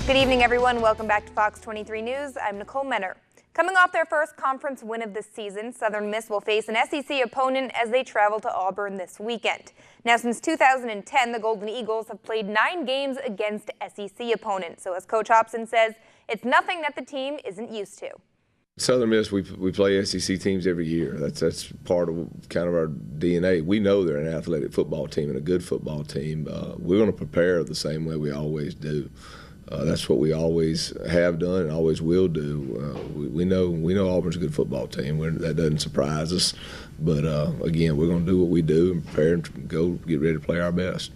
Good evening, everyone. Welcome back to Fox 23 News. I'm Nicole Menner. Coming off their first conference win of the season, Southern Miss will face an SEC opponent as they travel to Auburn this weekend. Now, since 2010, the Golden Eagles have played 9 games against SEC opponents. So as Coach Hopson says, it's nothing that the team isn't used to. Southern Miss, we play SEC teams every year. That's part of kind of our DNA. We know they're an athletic football team and a good football team. We're going to prepare the same way we always do. That's what we always have done and always will do. We know Auburn's a good football team. That doesn't surprise us. But again, we're going to do what we do and prepare and go get ready to play our best.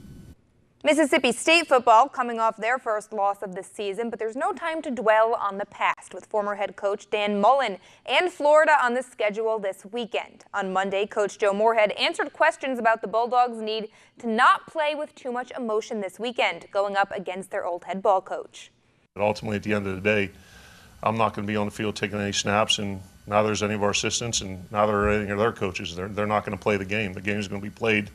Mississippi State football coming off their first loss of the season, but there's no time to dwell on the past with former head coach Dan Mullen and Florida on the schedule this weekend. On Monday, Coach Joe Moorhead answered questions about the Bulldogs' need to not play with too much emotion this weekend, going up against their old head ball coach. But ultimately, at the end of the day, I'm not going to be on the field taking any snaps, and neither is any of our assistants, and neither are any of their coaches. They're not going to play the game. The game is going to be played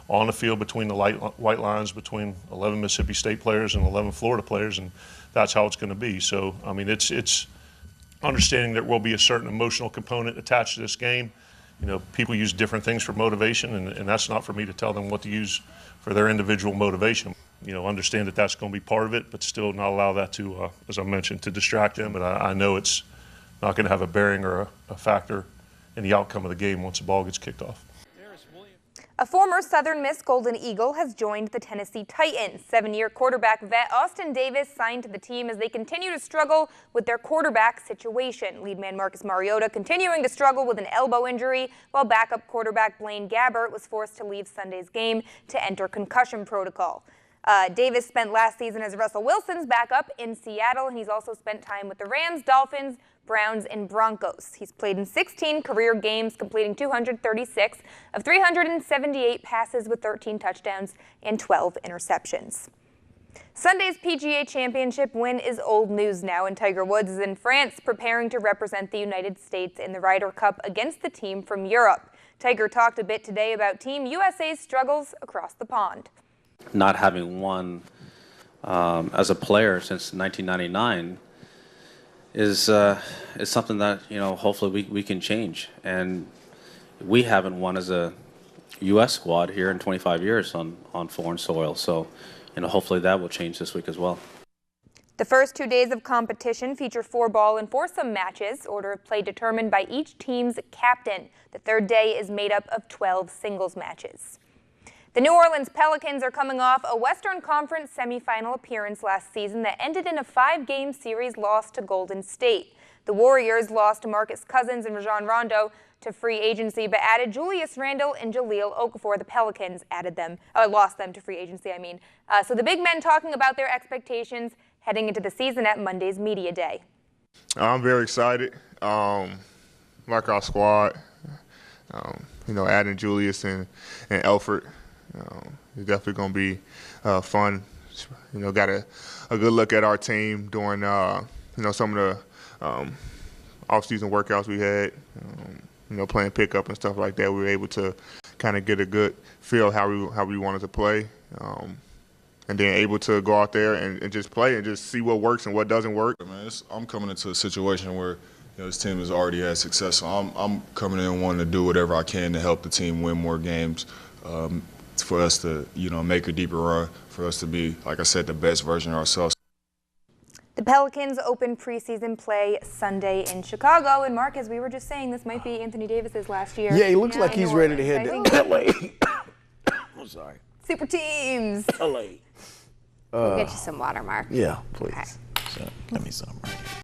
on the field between the white lines between 11 Mississippi State players and 11 Florida players, and that's how it's going to be. So, I mean, it's understanding there will be a certain emotional component attached to this game. You know, people use different things for motivation, and that's not for me to tell them what to use for their individual motivation. You know, understand that that's going to be part of it, but still not allow that to, as I mentioned, to distract them. But I know it's not going to have a bearing or a factor in the outcome of the game once the ball gets kicked off. A former Southern Miss Golden Eagle has joined the Tennessee Titans. 7-year quarterback vet Austin Davis signed to the team as they continue to struggle with their quarterback situation. Lead man Marcus Mariota continuing to struggle with an elbow injury, while backup quarterback Blaine Gabbert was forced to leave Sunday's game to enter concussion protocol. Davis spent last season as Russell Wilson's backup in Seattle, and he's also spent time with the Rams, Dolphins, Browns, and Broncos. He's played in 16 career games, completing 236 of 378 passes with 13 touchdowns and 12 interceptions. Sunday's PGA Championship win is old news now, and Tiger Woods is in France preparing to represent the United States in the Ryder Cup against the team from Europe. Tiger talked a bit today about Team USA's struggles across the pond. Not having won as a player since 1999 is something that, you know, hopefully we can change. And we haven't won as a U.S. squad here in 25 years on foreign soil. So, you know, hopefully that will change this week as well. The first 2 days of competition feature 4-ball and foursome matches, order of play determined by each team's captain. The third day is made up of 12 singles matches. The New Orleans Pelicans are coming off a Western Conference semifinal appearance last season that ended in a 5-game series loss to Golden State. The Warriors lost DeMarcus Cousins and Rajon Rondo to free agency, but added Julius Randle and Jahlil Okafor. The Pelicans lost them to free agency, So the big men talking about their expectations heading into the season at Monday's Media Day. I'm very excited. Like our squad, you know, adding Julius and Elford. It's definitely going to be fun. You know, got a good look at our team during, you know, some of the off-season workouts we had. You know, playing pickup and stuff like that. We were able to kind of get a good feel how we wanted to play, and then able to go out there and just play and just see what works and what doesn't work. Man, I'm coming into a situation where, you know, this team has already had success, so I'm coming in wanting to do whatever I can to help the team win more games. For us to, you know, make a deeper run, for us to be, like I said, the best version of ourselves. The Pelicans open preseason play Sunday in Chicago. And Mark, as we were just saying, this might be Anthony Davis's last year. Yeah, he looks like he's ready to head to LA. I'm sorry. Super teams. LA. We'll get you some water, Mark. Yeah, please. Okay. So, give me some right here.